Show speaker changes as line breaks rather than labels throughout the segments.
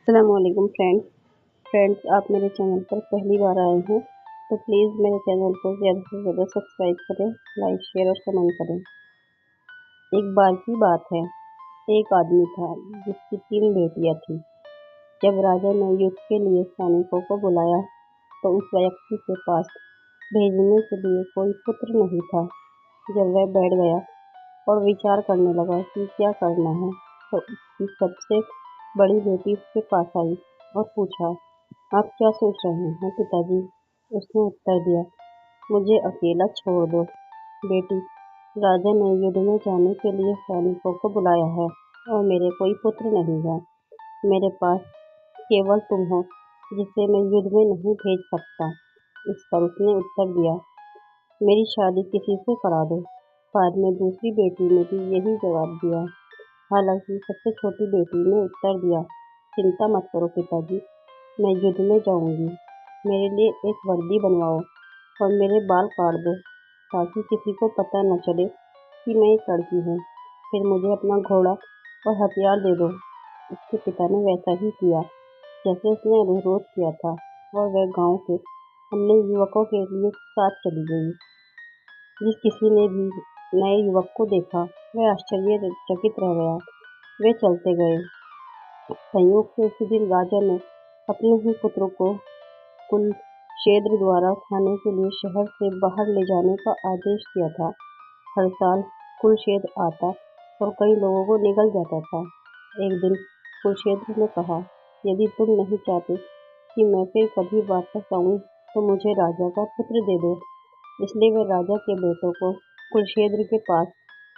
अस्सलामुअलैकुम फ्रेंड्स, आप मेरे चैनल पर पहली बार आए हैं तो प्लीज़ मेरे चैनल को ज़्यादा से ज़्यादा सब्सक्राइब करें, लाइक शेयर और कमेंट करें। एक बार की बात है, एक आदमी था जिसकी 3 बेटियां थीं। जब राजा ने युद्ध के लिए सैनिकों को बुलाया तो उस व्यक्ति के पास भेजने के लिए कोई पुत्र नहीं था। जब वह बैठ गया और विचार करने लगा कि क्या करना है, तो उसकी सबसे बड़ी बेटी उसके पास आई और पूछा, आप क्या सोच रहे हैं पिताजी? उसने उत्तर दिया, मुझे अकेला छोड़ दो बेटी। राजा ने युद्ध में जाने के लिए सैनिकों को बुलाया है और मेरे कोई पुत्र नहीं है। मेरे पास केवल तुम हो जिसे मैं युद्ध में नहीं भेज सकता। इस पर उसने उत्तर दिया, मेरी शादी किसी से करा दो। बाद में दूसरी बेटी ने भी यही जवाब दिया। हालांकि सबसे छोटी बेटी ने उत्तर दिया, चिंता मत करो पिताजी, मैं युद्ध में जाऊंगी। मेरे लिए एक वर्दी बनवाओ और मेरे बाल काट दो ताकि किसी को पता न चले कि मैं एक लड़की हूँ। फिर मुझे अपना घोड़ा और हथियार दे दो। उसके पिता ने वैसा ही किया जैसे उसने अनुरोध किया था और वह गांव के अन्य युवकों के लिए साथ चली गई। जिस किसी ने भी नए युवक को देखा वह आश्चर्यचकित रह गया। वे चलते गए। संयोग से उसी दिन राजा ने अपने ही पुत्र को कुलक्षेत्र द्वारा खाने के लिए शहर से बाहर ले जाने का आदेश दिया था। हर साल कुलक्षेत्र आता और कई लोगों को निगल जाता था। एक दिन कुलक्षेत्र ने कहा, यदि तुम नहीं चाहते कि मैं फिर कभी वापस आऊं तो मुझे राजा का पुत्र दे दो। इसलिए वे राजा के बेटों को कुलक्षेत्र के पास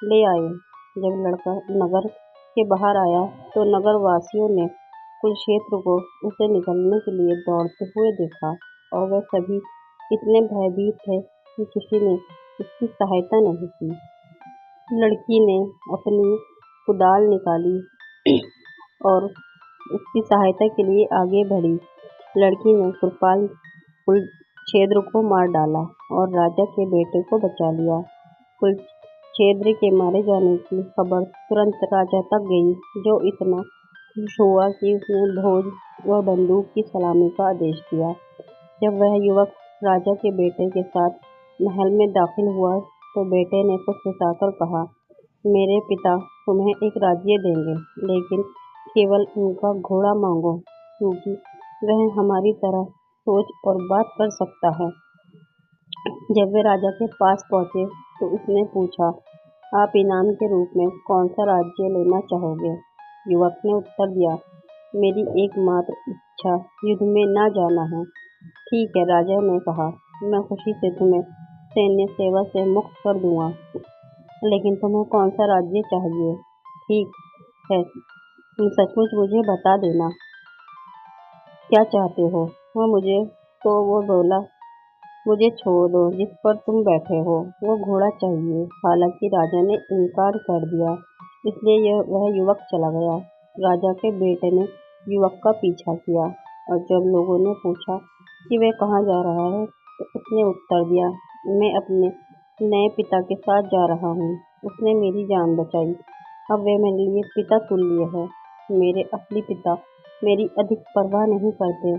ले आए। जब लड़का नगर के बाहर आया तो नगर वासियों ने कुलक्षेत्र को उसे निगलने के लिए दौड़ते हुए देखा और वे सभी इतने भयभीत थे कि किसी ने उसकी सहायता नहीं की। लड़की ने अपनी कुदाल निकाली और उसकी सहायता के लिए आगे बढ़ी। लड़की ने कृपाल कुलक्षेत्र को मार डाला और राजा के बेटे को बचा लिया। कुलक्षेत्र के मारे जाने की खबर तुरंत राजा तक गई, जो इतना खुश हुआ कि उसने भोज व बंदूक की सलामी का आदेश दिया। जब वह युवक राजा के बेटे के साथ महल में दाखिल हुआ तो बेटे ने फुसफुसाकर कहा, मेरे पिता तुम्हें एक राज्य देंगे, लेकिन केवल उनका घोड़ा मांगो, क्योंकि वह हमारी तरह सोच और बात कर सकता है। जब वे राजा के पास पहुंचे तो उसने पूछा, आप इनाम के रूप में कौन सा राज्य लेना चाहोगे? युवक ने उत्तर दिया, मेरी एकमात्र इच्छा युद्ध में न जाना है। ठीक है, राजा ने कहा, मैं खुशी से तुम्हें सैन्य सेवा से मुक्त कर दूंगा, लेकिन तुम्हें कौन सा राज्य चाहिए? ठीक है, तुम सचमुच मुझे बता देना, क्या चाहते हो? वो बोला, मुझे छोड़ दो, जिस पर तुम बैठे हो वो घोड़ा चाहिए। हालांकि राजा ने इनकार कर दिया, इसलिए वह युवक चला गया। राजा के बेटे ने युवक का पीछा किया और जब लोगों ने पूछा कि वह कहाँ जा रहा है तो उसने उत्तर दिया, मैं अपने नए पिता के साथ जा रहा हूँ। उसने मेरी जान बचाई, अब वे मेरे लिए पिता तुल्य है। मेरे असली पिता मेरी अधिक परवाह नहीं करते,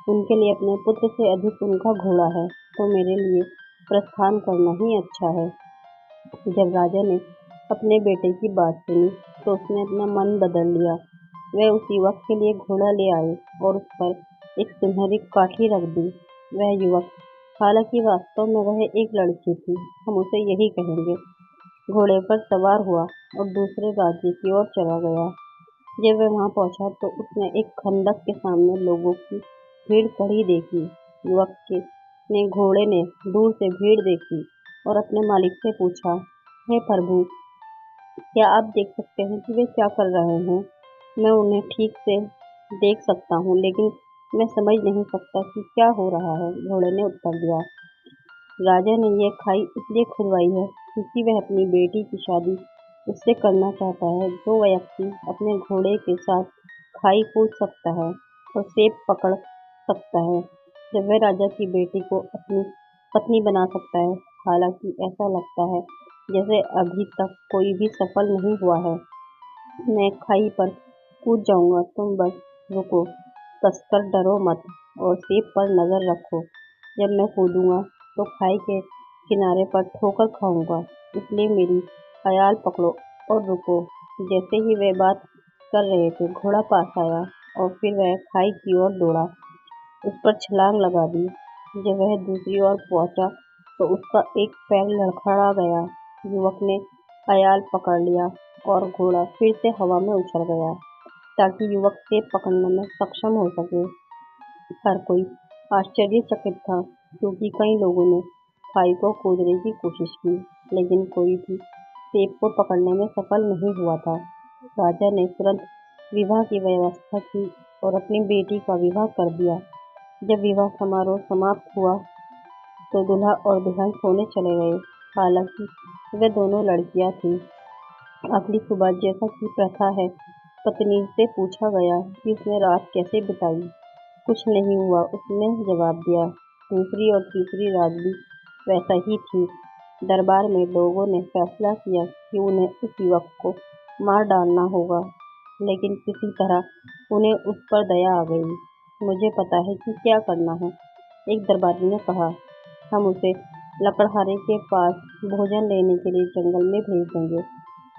उनके लिए अपने पुत्र से अधिक उनका घोड़ा है, तो मेरे लिए प्रस्थान करना ही अच्छा है। जब राजा ने अपने बेटे की बात सुनी तो उसने अपना मन बदल लिया। वह उस युवक के लिए घोड़ा ले आए और उस पर एक सुनहरी काठी रख दी। वह युवक, हालांकि वास्तव में वह एक लड़की थी, हम उसे यही कहेंगे, घोड़े पर सवार हुआ और दूसरे राज्य की ओर चला गया। जब वह वहां पहुंचा तो उसने एक खंडक के सामने लोगों की भीड़ खड़ी देखी। युवक के ने घोड़े ने दूर से भीड़ देखी और अपने मालिक से पूछा, हे प्रभु, क्या आप देख सकते हैं कि वे क्या कर रहे हैं? मैं उन्हें ठीक से देख सकता हूँ, लेकिन मैं समझ नहीं सकता कि क्या हो रहा है। घोड़े ने उत्तर दिया, राजा ने यह खाई इसलिए खुदवाई है क्योंकि वह अपनी बेटी की शादी उससे करना चाहता है। जो व्यक्ति अपने घोड़े के साथ खाई कूद सकता है और सेब पकड़ सकता है, जब वह राजा की बेटी को अपनी पत्नी बना सकता है। हालांकि ऐसा लगता है जैसे अभी तक कोई भी सफल नहीं हुआ है। मैं खाई पर कूद जाऊंगा, तुम बस रुको, कसकर डरो मत और सेब पर नजर रखो। जब मैं कूदूंगा तो खाई के किनारे पर ठोकर खाऊंगा, इसलिए मेरी ख्याल पकड़ो और रुको। जैसे ही वे बात कर रहे थे, घोड़ा पास आया और फिर वह खाई की ओर दौड़ा, उस पर छलांग लगा दी। जब वह दूसरी ओर पहुंचा तो उसका एक पैर लड़खड़ा गया। युवक ने अयाल पकड़ लिया और घोड़ा फिर से हवा में उछल गया ताकि युवक सेब पकड़ने में सक्षम हो सके। हर कोई आश्चर्यचकित था क्योंकि कई लोगों ने खाई को कूदने की कोशिश की, लेकिन कोई भी सेब को पकड़ने में सफल नहीं हुआ था। राजा ने तुरंत विवाह की व्यवस्था की और अपनी बेटी का विवाह कर दिया। जब विवाह समारोह समाप्त हुआ तो दूल्हा और दुल्हन सोने चले गए। हालांकि वे दोनों लड़कियां थीं। अगली सुबह जैसा कि प्रथा है, पत्नी से पूछा गया कि उसने रात कैसे बिताई। कुछ नहीं हुआ, उसने जवाब दिया। दूसरी और तीसरी रात भी वैसा ही थी। दरबार में लोगों ने फैसला किया कि उन्हें उस युवक को मार डालना होगा, लेकिन किसी तरह उन्हें उस पर दया आ गई। मुझे पता है कि क्या करना है, एक दरबारी ने कहा। हम उसे लकड़हारे के पास भोजन लेने के लिए जंगल में भेज देंगे।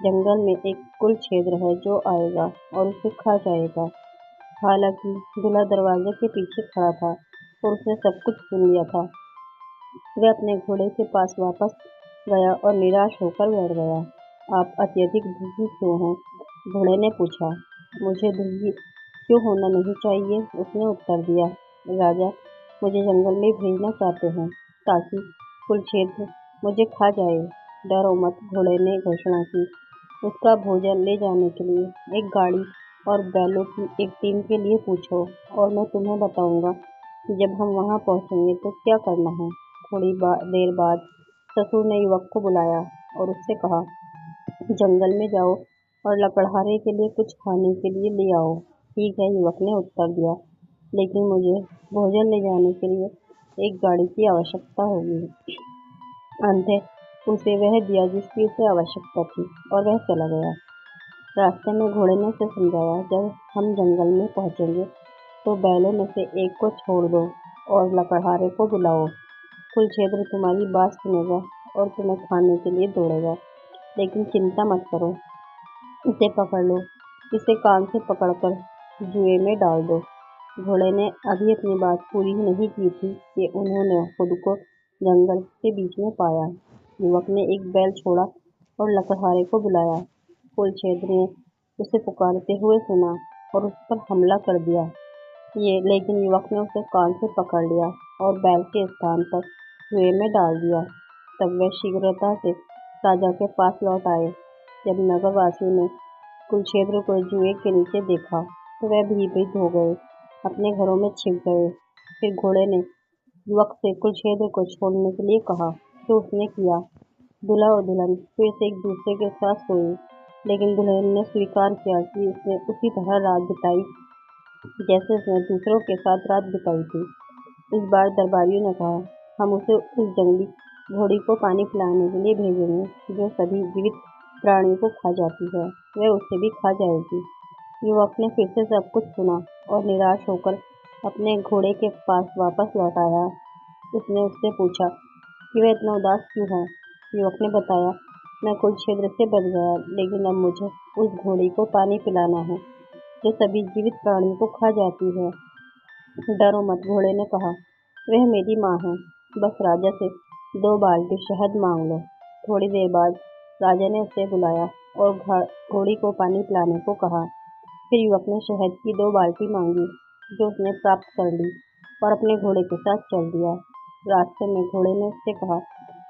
जंगल में एक कुल क्षेत्र है जो आएगा और उसे खा जाएगा। हालांकि दूल्हा दरवाजे के पीछे खड़ा था और उसने सब कुछ सुन लिया था। वह अपने घोड़े के पास वापस गया और निराश होकर बैठ गया। आप अत्यधिक दुखी क्यों हैं? घोड़े ने पूछा। मुझे दुखी क्यों होना नहीं चाहिए, उसने उत्तर दिया। राजा मुझे जंगल में भेजना चाहते हैं ताकि कुलक्षेत्र मुझे खा जाए। डरो मत, घोड़े ने घोषणा की। उसका भोजन ले जाने के लिए एक गाड़ी और बैलों की एक टीम के लिए पूछो और मैं तुम्हें बताऊंगा कि जब हम वहां पहुंचेंगे तो क्या करना है। थोड़ी देर बाद ससुर ने युवक को बुलाया और उससे कहा, जंगल में जाओ और लकड़हारे के लिए कुछ खाने के लिए ले आओ। ठीक है, युवक ने उत्तर दिया, लेकिन मुझे भोजन ले जाने के लिए एक गाड़ी की आवश्यकता होगी। अंततः उसे वह दिया जिसकी उसे आवश्यकता थी और वह चला गया। रास्ते में घोड़े ने उसे समझाया, जब हम जंगल में पहुंचेंगे तो बैलों में से एक को छोड़ दो और लकड़हारे को बुलाओ। कुलक्षेत्र तुम्हारी बात सुनेगा और तुम्हें खाने के लिए दौड़ेगा, लेकिन चिंता मत करो, इसे पकड़ लो। इसे कान से पकड़कर जुए में डाल दो। घोड़े ने अभी अपनी बात पूरी नहीं की थी कि उन्होंने खुद को जंगल के बीच में पाया। युवक ने एक बैल छोड़ा और लकड़हारे को बुलाया। कुलक्षेत्र ने उसे पुकारते हुए सुना और उस पर हमला कर दिया। लेकिन युवक ने उसे कान से पकड़ लिया और बैल के स्थान पर कुएं में डाल दिया। तब वह शीघ्रता से राजा के पास लौट आए। जब नगरवासियों ने कुलक्षेत्र को जुए के नीचे देखा तो वह भयभीत हो गए, अपने घरों में छिप गए। फिर घोड़े ने युवक से कुलक्षेत्र को छोड़ने के लिए कहा, तो उसने किया। दूल्हा और दुल्हन फिर से एक दूसरे के साथ सोए, लेकिन दुल्हन ने स्वीकार किया कि उसने उसी तरह रात बिताई जैसे उसने दूसरों के साथ रात बिताई थी। इस बार दरबारियों ने कहा, हम उसे उस जंगली घोड़ी को पानी पिलाने के लिए भेजेंगे जो सभी जीवित प्राणियों को खा जाती है। वह उसे भी खा जाएगी। युवक ने फिर से सब कुछ सुना और निराश होकर अपने घोड़े के पास वापस लौट आया। उसने उससे पूछा कि वह इतना उदास क्यों है। युवक ने बताया, मैं कुलक्षेत्र से बच गया, लेकिन अब मुझे उस घोड़ी को पानी पिलाना है जो सभी जीवित प्राणियों को खा जाती है। डरो मत, घोड़े ने कहा, वह मेरी माँ है। बस राजा से 2 बाल्टी शहद मांग लो। थोड़ी देर बाद राजा ने उसे बुलाया और घोड़ी को पानी पिलाने को कहा। फिर युवक ने शहद की 2 बाल्टी मांगी, जो उसने प्राप्त कर ली और अपने घोड़े के साथ चल दिया। रास्ते में घोड़े ने उससे कहा,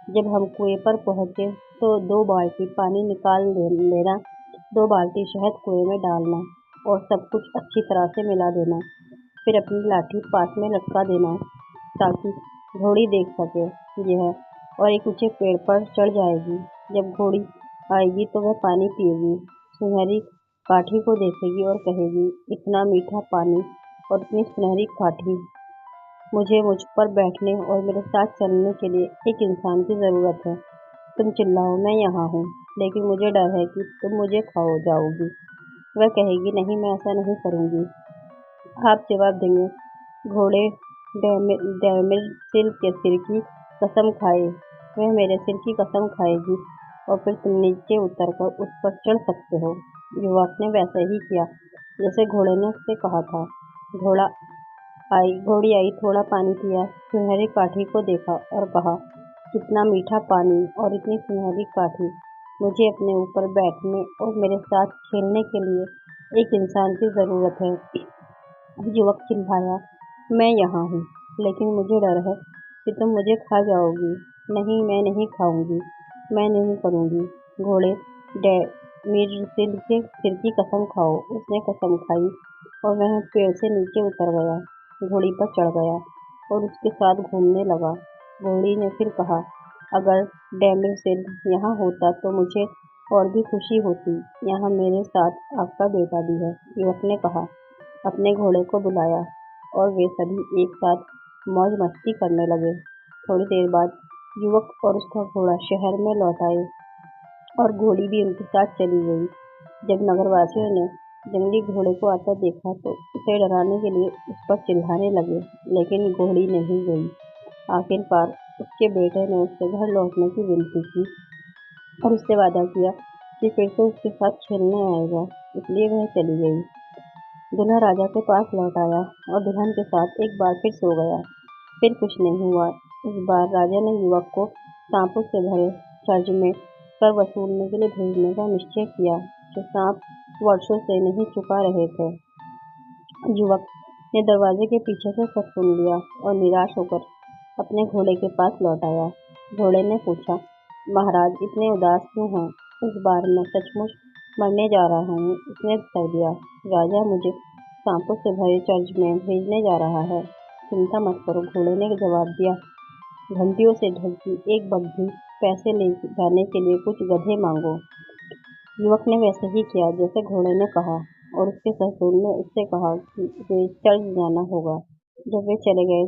जब हम कुएं पर पहुंचे तो 2 बाल्टी पानी निकाल लेना, 2 बाल्टी शहद कुएं में डालना और सब कुछ अच्छी तरह से मिला देना। फिर अपनी लाठी पास में लटका देना ताकि घोड़ी देख सके यह और एक ऊंचे पेड़ पर चढ़ जाएगी। जब घोड़ी आएगी तो वह पानी पिएगी, सुनहरी काठी को देखेगी और कहेगी, इतना मीठा पानी और इतनी सुनहरी काठी। मुझ पर बैठने और मेरे साथ चलने के लिए एक इंसान की जरूरत है। तुम चिल्लाओ, मैं यहाँ हूँ, लेकिन मुझे डर है कि तुम मुझे खा जाओगी। वह कहेगी, नहीं, मैं ऐसा नहीं करूँगी। आप जवाब देंगे, घोड़े डैमेजिल के सिर की कसम खाए। वह मेरे सिर की कसम खाएगी और फिर तुम नीचे उतरकर उस पर चढ़ सकते हो। युवक ने वैसा ही किया जैसे घोड़े ने उससे कहा था। घोड़ी आई, थोड़ा पानी पिया, सुनहरी काठी को देखा और कहा, कितना मीठा पानी और इतनी सुनहरी काठी। मुझे अपने ऊपर बैठने और मेरे साथ खेलने के लिए एक इंसान की ज़रूरत है। युवक चिल्लाया, मैं यहाँ हूँ, लेकिन मुझे डर है कि तुम मुझे खा जाओगी। नहीं, मैं नहीं खाऊंगी, मैं नहीं करूँगी। घोड़े डैमेजिल के सिर की कसम खाओ। उसने कसम खाई और वह पेड़ से नीचे उतर गया, घोड़ी पर चढ़ गया और उसके साथ घूमने लगा। घोड़ी ने फिर कहा, अगर डैमेजिल यहाँ होता तो मुझे और भी खुशी होती। यहाँ मेरे साथ आपका बेटा भी है। युवक ने कहा, अपने घोड़े को बुलाया और वे सभी एक साथ मौज मस्ती करने लगे। थोड़ी देर बाद युवक और उसका घोड़ा शहर में लौट आए और घोड़ी भी उनके साथ चली गई। जब नगरवासियों ने जंगली घोड़े को आता देखा तो उसे डराने के लिए उस पर चिल्लाने लगे, लेकिन घोड़ी नहीं गई। आखिरकार उसके बेटे ने उससे घर लौटने की विनती की और उससे वादा किया कि फिर से उसके साथ खेलने आएगा, इसलिए वह चली गई। दूल्हा राजा के पास लौट आया और दुल्हन के साथ एक बार फिर सो गया। फिर कुछ नहीं हुआ। इस बार राजा ने युवक को सांपों से भरे चर्च में कर वसूलने के लिए भेजने का निश्चय किया, जो सांप वर्षों से नहीं चुका रहे थे। युवक ने दरवाजे के पीछे से सब सुन लिया और निराश होकर अपने घोड़े के पास लौट आया। घोड़े ने पूछा, महाराज इतने उदास क्यों हैं? इस बार मैं सचमुच मरने जा रहा हूँ। उसने उत्तर दिया, राजा मुझे सांपों से भरे चर्च में भेजने जा रहा है। चिंता मत करो, घोड़े ने जवाब दिया। घंटियों से ढकी एक बग्घी, पैसे ले जाने के लिए कुछ गधे मांगो। युवक ने वैसे ही किया जैसे घोड़े ने कहा और उसके ससुर ने उससे कहा कि उसे चर्च जाना होगा। जब वे चले गए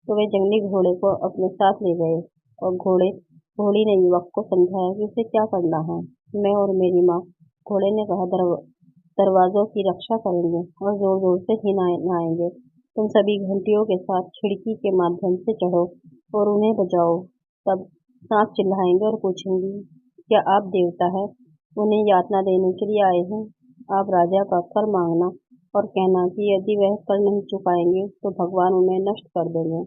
तो वे जंगली घोड़े को अपने साथ ले गए और घोड़ी ने युवक को समझाया कि उसे क्या करना है। मैं और मेरी माँ, घोड़े ने कहा, दरवाजों की रक्षा करेंगे और जोर जोर से ही नहाएंगे। तुम सभी घंटियों के साथ खिड़की के माध्यम से चढ़ो और उन्हें बजाओ। तब सांप चिल्लाएंगे और पूछेंगी, क्या आप देवता है? उन्हें यातना देने के लिए आए हैं। आप राजा का कर मांगना और कहना कि यदि वह कर नहीं चुकाएंगे तो भगवान उन्हें नष्ट कर देंगे।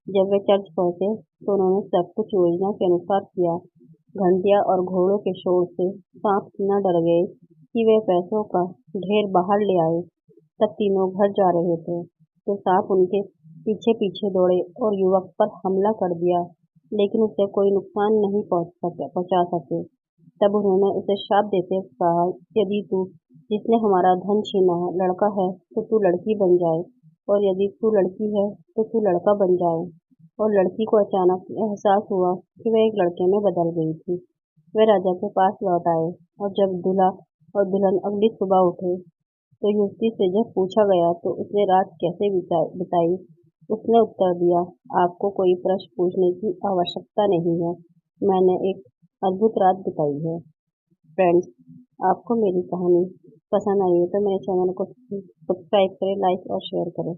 जब वे चर्च पहुंचे तो उन्होंने सब कुछ योजना के अनुसार किया। घंटियां और घोड़ों के शोर से सांप इतना डर गए कि वे पैसों का ढेर बाहर ले आए। तब तीनों घर जा रहे थे तो सांप उनके पीछे पीछे दौड़े और युवक पर हमला कर दिया, लेकिन उसे कोई नुकसान नहीं पहुंचा सके। तब उन्होंने उसे श्राप देते कहा, यदि तू जिसने हमारा धन छीना है लड़का है तो तू लड़की बन जाए, और यदि तू लड़की है तो तू लड़का बन जाए। और लड़की को अचानक एहसास हुआ कि वह एक लड़के में बदल गई थी। वे राजा के पास लौट आए और जब दूल्हा और दुल्हन अगली सुबह उठे तो युवती से जब पूछा गया तो उसने रात कैसे बिताई, उसने उत्तर दिया, आपको कोई प्रश्न पूछने की आवश्यकता नहीं है, मैंने एक अद्भुत रात बिताई है। फ्रेंड्स, आपको मेरी कहानी पसंद आई है तो मेरे चैनल को सब्सक्राइब करें, लाइक और शेयर करें।